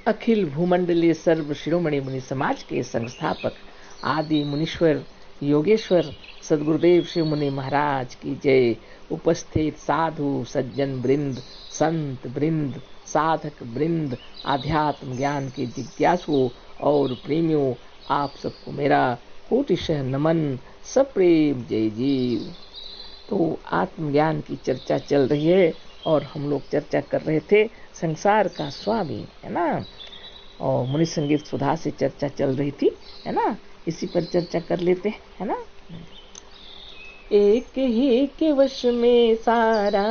अखिल भूमंडलीय सर्व शिरोमणि मुनि समाज के संस्थापक आदि मुनीश्वर योगेश्वर सदगुरुदेव शिव मुनि महाराज की जय। उपस्थित साधु सज्जन वृंद, संत वृंद, साधक वृंद, आध्यात्म ज्ञान के जिज्ञासुओं और प्रेमियों, आप सबको मेरा कोटिशः नमन, सप्रेम जय जीव। तो आत्मज्ञान की चर्चा चल रही है और हम लोग चर्चा कर रहे थे संसार का स्वामी, है ना। और मुनि संगीत सुधा से चर्चा चल रही थी, है ना। इसी पर चर्चा कर लेते हैं, है ना। एक ही के वश में सारा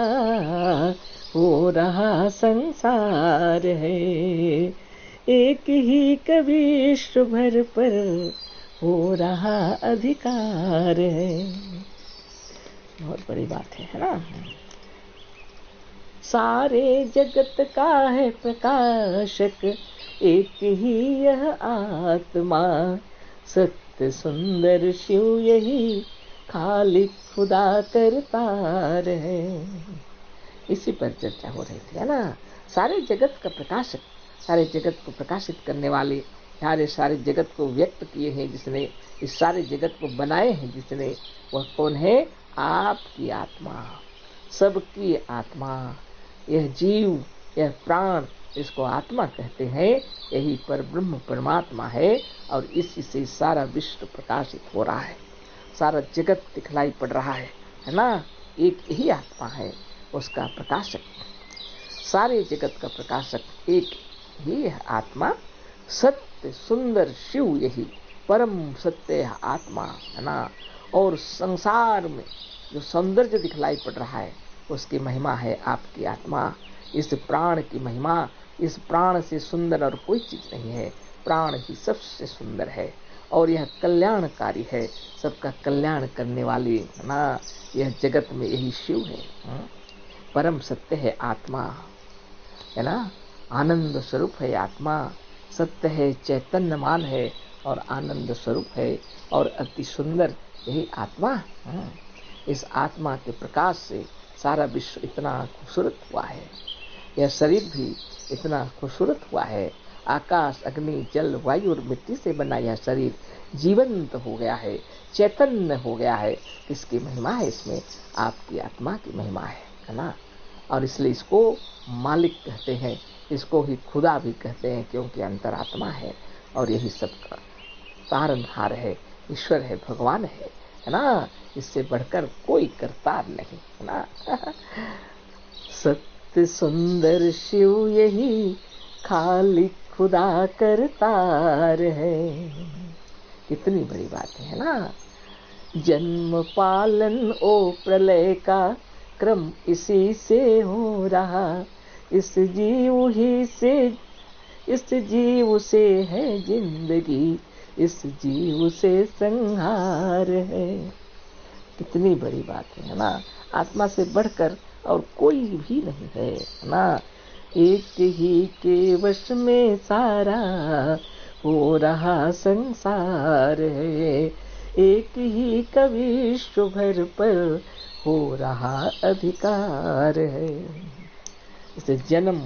हो रहा संसार है, एक ही का विश्व भर पर हो रहा अधिकार है। बहुत बड़ी बात है ना। सारे जगत का है प्रकाशक एक ही यह आत्मा, सत्य सुंदर शिव यही खालिक खुदा करतार है। इसी पर चर्चा हो रही थी, है ना। सारे जगत का प्रकाशक, सारे जगत को प्रकाशित करने वाले, सारे जगत को व्यक्त किए हैं जिसने, इस सारे जगत को बनाए हैं जिसने, वह कौन है? आपकी आत्मा, सबकी आत्मा। यह जीव, यह प्राण, इसको आत्मा कहते हैं। यही पर ब्रह्म परमात्मा है और इसी से सारा विश्व प्रकाशित हो रहा है, सारा जगत दिखलाई पड़ रहा है ना। एक ही आत्मा है उसका प्रकाशक, सारे जगत का प्रकाशक एक ही है आत्मा, सत्य सुंदर शिव यही परम सत्य आत्मा, है ना। और संसार में जो सौंदर्य दिखलाई पड़ रहा है उसकी महिमा है आपकी आत्मा। इस प्राण की महिमा, इस प्राण से सुंदर और कोई चीज नहीं है, प्राण ही सबसे सुंदर है और यह कल्याणकारी है, सबका कल्याण करने वाली, है ना। यह जगत में यही शिव है, परम सत्य है आत्मा, है ना। आनंद स्वरूप है आत्मा, सत्य है, चैतन्यमान है और आनंद स्वरूप है और अति सुंदर यही आत्मा। इस आत्मा के प्रकाश से सारा विश्व इतना खूबसूरत हुआ है, यह शरीर भी इतना खूबसूरत हुआ है। आकाश अग्नि जल वायु और मिट्टी से बना यह शरीर जीवंत हो गया है, चैतन्य हो गया है। किसकी महिमा है इसमें? आपकी आत्मा की महिमा है ना। और इसलिए इसको मालिक कहते हैं, इसको ही खुदा भी कहते हैं, क्योंकि अंतरात्मा है और यही सबका तारनहार है, ईश्वर है, भगवान है ना। इससे बढ़कर कोई करतार नहीं, है ना। सत्य सुंदर शिव यही खालिक खुदा करतार है। कितनी बड़ी बात है ना। जन्म पालन ओ प्रलय का क्रम इसी से हो रहा, इस जीव ही से, इस जीव से है जिंदगी, इस जीव से संहार है। कितनी बड़ी बात है ना। आत्मा से बढ़कर और कोई भी नहीं है ना। एक ही के वश में सारा हो रहा संसार है, एक ही का विश्व भर पर हो रहा अधिकार है। इसे जन्म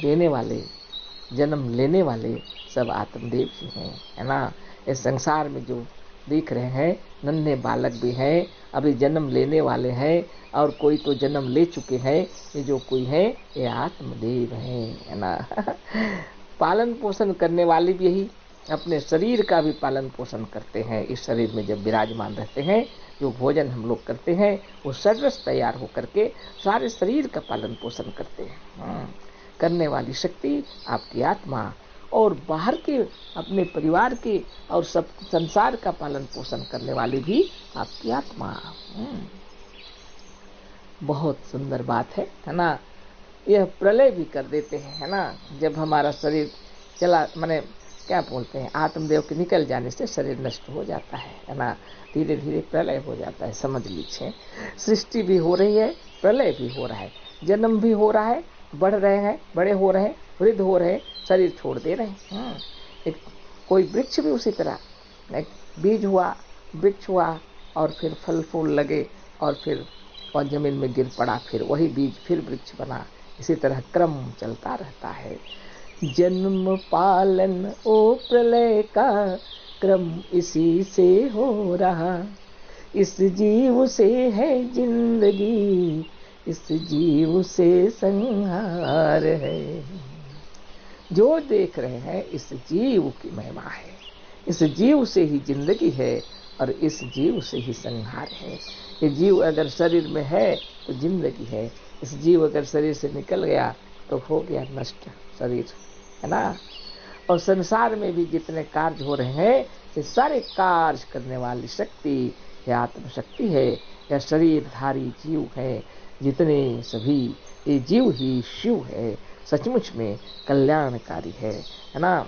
देने वाले, जन्म लेने वाले सब आत्मदेव ही हैं, है ना। इस संसार में जो देख रहे हैं नन्हे बालक भी हैं, अभी जन्म लेने वाले हैं और कोई तो जन्म ले चुके हैं। ये जो कोई है ये आत्मदेव है ना। पालन पोषण करने वाले भी यही अपने शरीर का भी पालन पोषण करते हैं। इस शरीर में जब विराजमान रहते हैं, जो भोजन हम लोग करते हैं वो सर्वस तैयार होकर के सारे शरीर का पालन पोषण करते हैं। करने वाली शक्ति आपकी आत्मा, और बाहर के अपने परिवार के और सब संसार का पालन पोषण करने वाली भी आपकी आत्मा। बहुत सुंदर बात है ना। यह प्रलय भी कर देते हैं, है ना। जब हमारा शरीर चला, माने क्या बोलते हैं, आत्मदेव के निकल जाने से शरीर नष्ट हो जाता है ना। धीरे धीरे प्रलय हो जाता है, समझ लीजिए। सृष्टि भी हो रही है, प्रलय भी हो रहा है, जन्म भी हो रहा है, बढ़ रहे हैं, बड़े हो रहे हैं, वृद्ध हो रहे हैं, शरीर छोड़ दे रहे हैं। एक कोई वृक्ष भी उसी तरह, एक बीज हुआ, वृक्ष हुआ और फिर फल फूल लगे और फिर और जमीन में गिर पड़ा, फिर वही बीज फिर वृक्ष बना। इसी तरह क्रम चलता रहता है। जन्म पालन ओ प्रलय का क्रम इसी से हो रहा, इस जीव से है जिंदगी, इस जीव से संहार है। जो देख रहे हैं इस जीव की महिमा है, इस जीव से ही जिंदगी है और इस जीव से ही संहार है। ये जीव अगर शरीर में है तो जिंदगी है, इस जीव अगर शरीर से निकल गया तो हो गया नष्ट शरीर, है ना। और संसार में भी जितने कार्य हो रहे हैं ये सारे कार्य करने वाली शक्ति ये आत्मशक्ति है, यह शरीरधारी जीव है। जितने सभी ये जीव ही शिव है, सचमुच में कल्याणकारी है ना।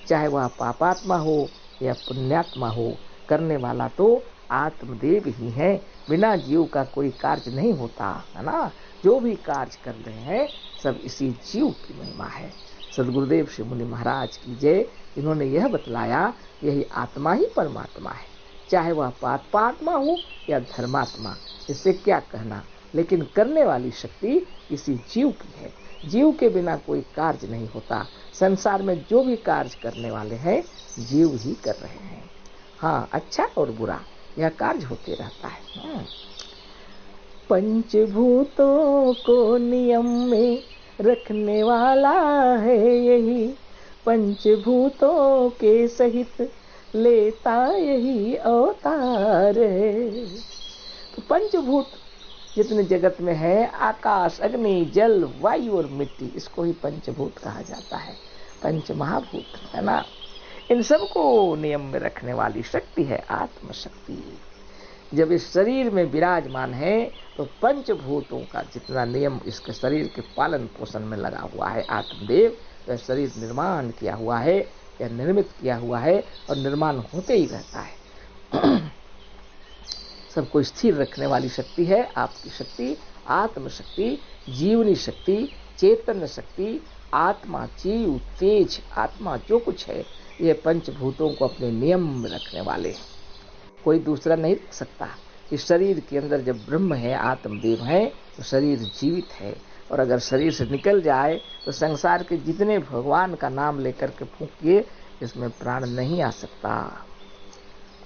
चाहे वह पापात्मा हो या पुण्यात्मा हो, करने वाला तो आत्मदेव ही है। बिना जीव का कोई कार्य नहीं होता, है ना। जो भी कार्य कर रहे हैं सब इसी जीव की महिमा है। सदगुरुदेव श्री मुनि महाराज की जय। इन्होंने यह बतलाया यही आत्मा ही परमात्मा है, चाहे वह पापात्मा हो या धर्मात्मा, इससे क्या कहना, लेकिन करने वाली शक्ति इसी जीव की है। जीव के बिना कोई कार्य नहीं होता। संसार में जो भी कार्य करने वाले हैं जीव ही कर रहे हैं। हाँ, अच्छा और बुरा यह कार्य होते रहता है। पंचभूतों को नियम में रखने वाला है यही, पंचभूतों के सहित लेता यही अवतार है। तो पंचभूत जितने जगत में है, आकाश, अग्नि, जल, वायु और मिट्टी, इसको ही पंचभूत कहा जाता है, पंच महाभूत, है ना। इन सबको नियम में रखने वाली शक्ति है आत्मशक्ति। जब इस शरीर में विराजमान है तो पंचभूतों का जितना नियम इसके शरीर के पालन पोषण में लगा हुआ है आत्मदेव, वह शरीर निर्माण किया हुआ है या निर्मित किया हुआ है और निर्माण होते ही रहता है। सबको स्थिर रखने वाली शक्ति है आपकी शक्ति, आत्मशक्ति, जीवनी शक्ति, चेतन शक्ति, आत्मा, जीव, तेज, आत्मा जो कुछ है ये पंचभूतों को अपने नियम में रखने वाले हैं। कोई दूसरा नहीं रख सकता। इस शरीर के अंदर जब ब्रह्म है, आत्मदेव है, तो शरीर जीवित है। और अगर शरीर से निकल जाए तो संसार के जितने भगवान का नाम लेकर के फूंकिए, इसमें प्राण नहीं आ सकता।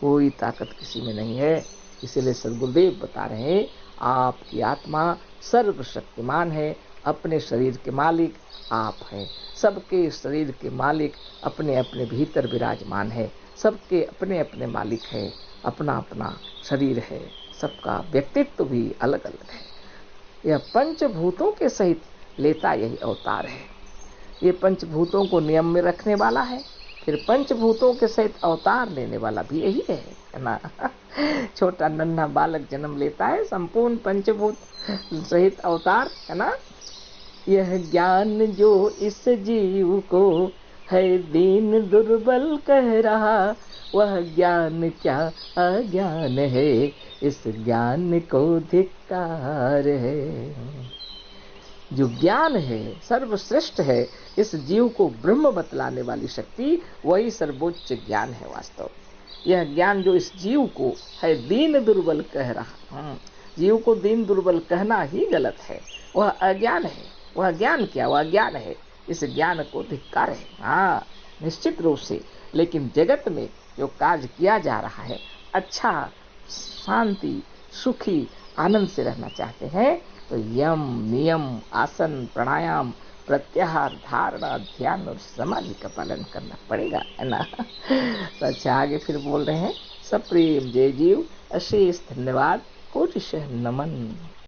कोई ताकत किसी में नहीं है। इसीलिए सदगुरुदेव बता रहे हैं आपकी आत्मा सर्वशक्तिमान है, अपने शरीर के मालिक आप हैं। सबके शरीर के मालिक अपने अपने भीतर विराजमान है। सबके अपने अपने मालिक है, अपना अपना शरीर है, सबका व्यक्तित्व भी अलग अलग है। यह पंचभूतों के सहित लेता यही अवतार है। ये पंचभूतों को नियम में रखने वाला है, फिर पंचभूतों के सहित अवतार लेने वाला भी यही है ना। छोटा नन्हा बालक जन्म लेता है, संपूर्ण पंचभूत सहित अवतार, है ना। यह ज्ञान जो इस जीव को है दीन दुर्बल कह रहा, वह ज्ञान क्या अज्ञान है, इस ज्ञान को धिक्कार है। जो ज्ञान है सर्वश्रेष्ठ है, इस जीव को ब्रह्म बतलाने वाली शक्ति वही सर्वोच्च ज्ञान है। वास्तव यह ज्ञान जो इस जीव को है दीन दुर्बल कह रहा, जीव को दीन दुर्बल कहना ही गलत है, वह अज्ञान है। वह ज्ञान क्या, वह ज्ञान है, इस ज्ञान को धिक्कार है। हाँ, निश्चित रूप से। लेकिन जगत में जो कार्य किया जा रहा है, अच्छा, शांति, सुखी, आनंद से रहना चाहते हैं तो यम, नियम, आसन, प्राणायाम, प्रत्याहार, धारणा, ध्यान और समाधि का पालन करना पड़ेगा, है ना। तो अच्छा, आगे फिर बोल रहे हैं। सप्रेम जय जीव, अशेष धन्यवाद, कोटिशः नमन।